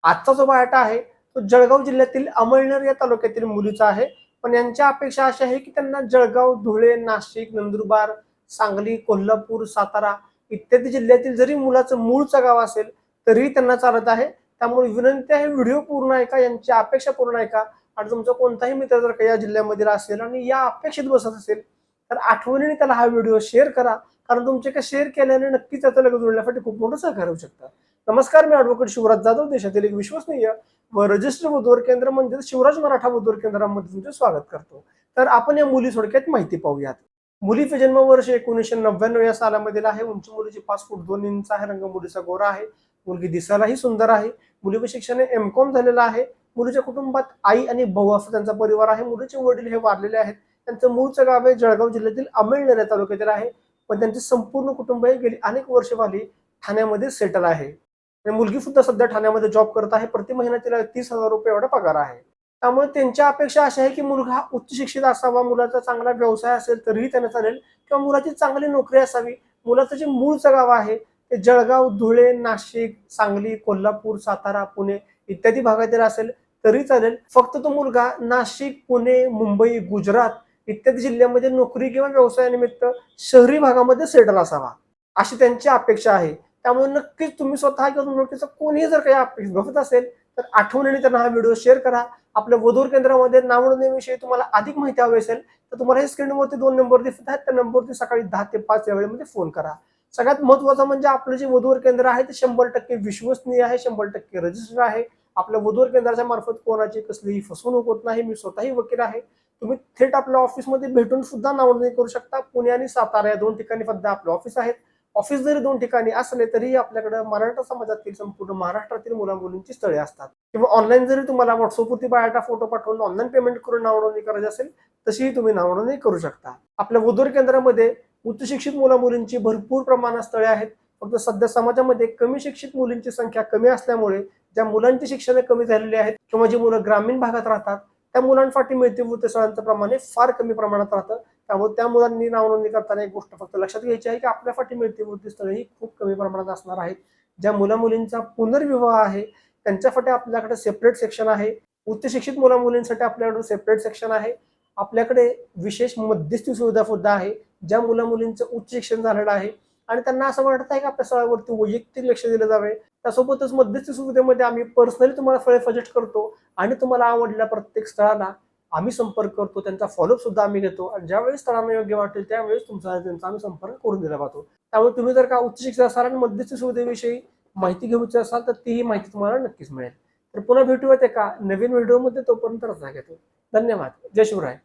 आजचा जो बायोटा आहे तो जळगाव जिल्ह्यातील अमळनेर या तालुक्यातील मुलीचा आहे. पण यांच्या अपेक्षा अशा आहे की त्यांना जळगाव, धुळे, नाशिक, नंदुरबार, सांगली, कोल्हापूर, सातारा इत्यादी जिल्ह्यातील जरी मुलाचं मूळचं गाव असेल तरीही त्यांना चालत आहे. त्यामुळे विनंती आहे, व्हिडिओ पूर्ण ऐका, यांची अपेक्षा पूर्ण ऐका. आणि तुमचा कोणताही मित्र जर का या जिल्ह्यामध्ये असेल आणि या अपेक्षित बसत असेल तर आठवणीने त्याला हा व्हिडिओ शेअर करा. कारण तुमचे काय शेअर केल्याने नक्कीच त्याचं लगेच जुळण्यासाठी खूप मोठं सहकार्य होऊ शकतं. नमस्कार, मी ॲडव्होकेट शिवराज जाधव, देशातील एक विश्वसनीय व रजिस्टर बुधवार केंद्र म्हणजे शिवराज मराठा बुधवार केंद्रामध्ये तुमचे स्वागत करतो. तर आपण या मुली थोडक्यात माहिती पाहूयात. मुलीचे जन्मवर्ष 1999 या सालामधील आहे. उंची मुलीची 5 फूट 2 इंच आहे. रंग मुलीचा गोरा आहे. मुलगी दिसायलाही सुंदर आहे. मुलीचे शिक्षण एम.कॉम झालेलं आहे. मुलीच्या कुटुंबात आई आणि भाऊ असा त्यांचा परिवार आहे. मुलीचे वडील हे वारलेले आहेत. त्यांचं मूळचं गाव आहे जळगाव जिल्ह्यातील अमळनेर या तालुक्यातील आहे. पण त्यांचे संपूर्ण कुटुंब हे गेली अनेक वर्ष झाली ठाण्यामध्ये सेटल आहे. मुलगी सुद्धा सध्या ठाण्यामध्ये जॉब करत आहे. प्रति महिना तिला 30,000 रुपये एवढा पगार आहे. त्यामुळे त्यांच्या अपेक्षा अशा आहे की मुलगा हा उच्च शिक्षित असावा, मुलाचा चांगला व्यवसाय असेल तरीही त्यांना चालेल, किंवा मुलाची चांगली नोकरी असावी. मुलाचं जे मूळचं गाव आहे ते जळगाव, धुळे, नाशिक, सांगली, कोल्हापूर, सातारा, पुणे इत्यादी भागातील असेल तरी चालेल. फक्त तो मुलगा नाशिक, पुणे, मुंबई, गुजरात इत्यादी जिल्ह्यामध्ये नोकरी किंवा व्यवसायानिमित्त शहरी भागामध्ये सेटल असावा, अशी त्यांची अपेक्षा आहे. त्यामुळे नक्कीच तुम्ही स्वतः किंवा नोकरीचं कोणीही जर काही अपेक्षा बघत असेल तर आठवणीने त्यांना हा व्हिडिओ शेअर करा. आपल्या वधूवर केंद्रामध्ये नावनोंदणीविषयी तुम्हाला अधिक माहिती हवी असेल तर तुम्हाला हे स्क्रीनवरती 2 नंबर दिसत आहेत, त्या नंबरवरती सकाळी 10 ते 5 या वेळेमध्ये फोन करा. सगळ्यात महत्त्वाचं म्हणजे आपलं जे वधूवर केंद्र आहे ते 100% विश्वसनीय आहे, 100% रजिस्टर आहे. आपल्या वधूवर केंद्राच्या मार्फत कोणाची कसलीही फसवणूक होत नाही. मी स्वतःही वकील आहे. तुम्ही थेट आपल्या ऑफिसमध्ये भेटून सुद्धा नावनोंदणी करू शकता. पुणे आणि सातारा या 2 ठिकाणी सध्या आपले ऑफिस आहेत. ऑफिस जरी 2 ठिकाणी असले तरी आपल्याकडे मराठा समाजातील संपूर्ण महाराष्ट्रातील मुला-मुलींची स्थळे असतात. किंवा ऑनलाईन जरी तुम्हाला व्हॉट्सअपवरती बायोडा फोटो पाठवून ऑनलाईन पेमेंट करून नावनोंदणी करायची असेल तशीही तुम्ही नावनोंदणी करू शकता. आपल्या वधूवर केंद्रामध्ये उच्च शिक्षित मुला-मुलींची भरपूर प्रमाणात स्थळे आहेत. फक्त सध्या समाजामध्ये कमी शिक्षित मुलींची संख्या कमी असल्यामुळे ज्या मुलांची शिक्षण कमी झालेली आहेत किंवा जी मुलं ग्रामीण भागात राहतात त्या मुलांसाठी मिळतीभूत स्थळांचं प्रमाण फार कमी प्रमाणात राहतं. त्यामुळे त्या मुलांनी नावनोंदणी करताना एक गोष्ट फक्त लक्षात घ्यायची आहे की आपल्यासाठी मिळतीभूत स्थळे ही खूप कमी प्रमाणात असणार आहेत. ज्या मुला-मुलींचा पुनर्विवाह आहे त्यांच्यासाठी आपल्याकडे सेपरेट सेक्शन आहे. उच्च शिक्षित मुला-मुलींसाठी आपल्याकडे सेपरेट सेक्शन आहे. आपल्याकडे विशेष मध्यस्थी सुविधा सुद्धा आहे. ज्या मुला-मुलींचं उच्च शिक्षण झालेलं आहे आणि त्यांना असं वाटत आहे की आपल्या स्थळावरती वैयक्तिक लक्ष दिलं जावे, त्यासोबतच मध्यस्थी सुविधेमध्ये आम्ही पर्सनली तुम्हाला स्थळे सजेस्ट करतो आणि तुम्हाला आवडलेल्या प्रत्येक स्थळाला आम्ही संपर्क करतो. त्यांचा फॉलोअप सुद्धा आम्ही घेतो आणि ज्यावेळेस स्थळांना योग्य वाटेल त्यावेळेस त्यांचा आम्ही संपर्क करून दिला जातो. त्यामुळे तुम्ही जर का उच्च शिक्षित असाल आणि मध्यस्थी सुविधेविषयी माहिती घ्यायची असाल तर तीही माहिती तुम्हाला नक्कीच मिळेल. तर पुन्हा भेटूयात एका नवीन व्हिडिओमध्ये. तोपर्यंत रजा घेतो. धन्यवाद. जय शिवराय.